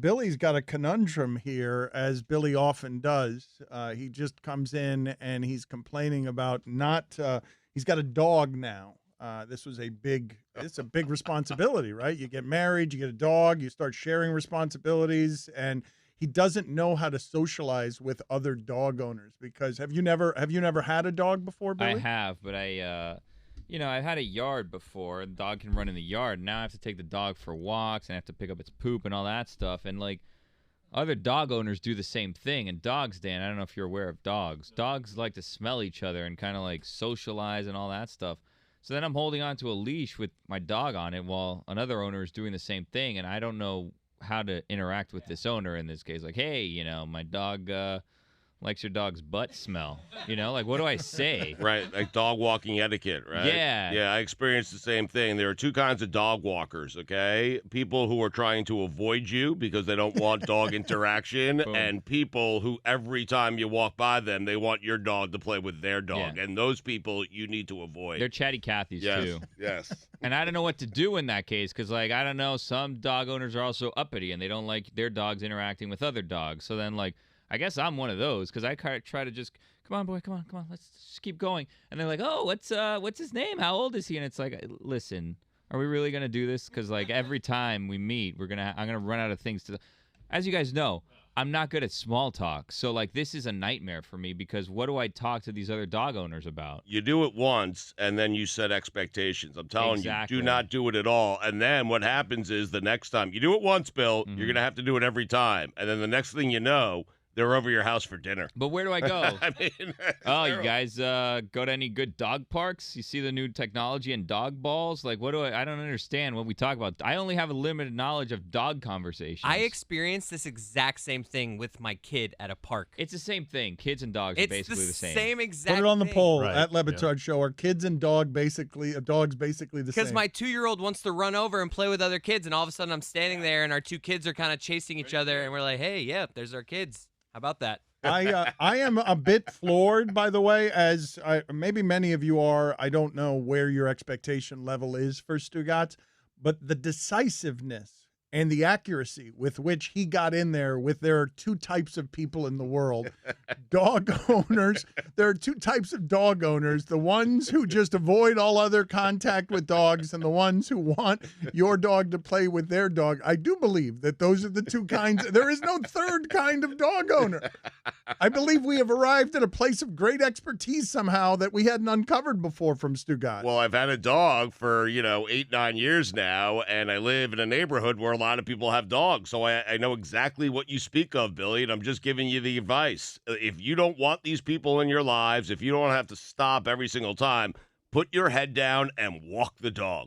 Billy's got a conundrum here, as Billy often does. He just comes in and he's complaining about not. He's got a dog now. It's a big responsibility, right? You get married, you get a dog, you start sharing responsibilities, and he doesn't know how to socialize with other dog owners. Because have you never had a dog before, Billy? I have, but I've had a yard before. The dog can run in the yard. Now I have to take the dog for walks, and I have to pick up its poop and all that stuff. And, like, other dog owners do the same thing. And dogs, Dan, I don't know if you're aware of dogs. Dogs like to smell each other and kind of, like, socialize and all that stuff. So then I'm holding on to a leash with my dog on it while another owner is doing the same thing, and I don't know how to interact with this owner in this case. Like, hey, my dog likes your dog's butt smell. Like, what do I say? Right, like dog walking etiquette, right? Yeah. Yeah, I experienced the same thing. There are two kinds of dog walkers, okay? People who are trying to avoid you because they don't want dog interaction, and people who every time you walk by them, they want your dog to play with their dog. Yeah. And those people you need to avoid. They're chatty Cathys, too. Yes. And I don't know what to do in that case because, like, I don't know, some dog owners are also uppity and they don't like their dogs interacting with other dogs. So then, like, I guess I'm one of those because I try to just, come on, boy, come on, let's just keep going. And they're like, oh, what's his name? How old is he? And it's like, listen, are we really gonna do this? Because, like, every time we meet, I'm gonna run out of things to. As you guys know, I'm not good at small talk, so, like, this is a nightmare for me because what do I talk to these other dog owners about? You do it once, and then you set expectations. I'm telling you, do not do it at all. And then what happens is the next time you do it once, Bill, you're gonna have to do it every time, and then the next thing you know, they're over your house for dinner. But where do I go? I mean, you guys go to any good dog parks? You see the new technology and dog balls? Like, what do I don't understand what we talk about. I only have a limited knowledge of dog conversations. I experienced this exact same thing with my kid at a park. It's the same thing. Kids and dogs are basically the same. It's the same exact Put it on the poll Right. at LeBatard Show. Are kids and dogs basically the same? Because my 2-year-old wants to run over and play with other kids, and all of a sudden I'm standing there, and our two kids are kind of chasing each other, and we're like, hey, yeah, there's our kids. How about that? I am a bit floored, by the way, as maybe many of you are. I don't know where your expectation level is for Stugatz, but the decisiveness and the accuracy with which he got in there there are two types of people in the world. Dog owners. There are two types of dog owners. The ones who just avoid all other contact with dogs and the ones who want your dog to play with their dog. I do believe that those are the two kinds. There is no third kind of dog owner. I believe we have arrived at a place of great expertise somehow that we hadn't uncovered before from Stugatz. Well, I've had a dog for, 8-9 years now, and I live in a neighborhood where a lot of people have dogs, so I know exactly what you speak of, Billy, and I'm just giving you the advice. If you don't want these people in your lives, if you don't have to stop every single time, put your head down and walk the dog.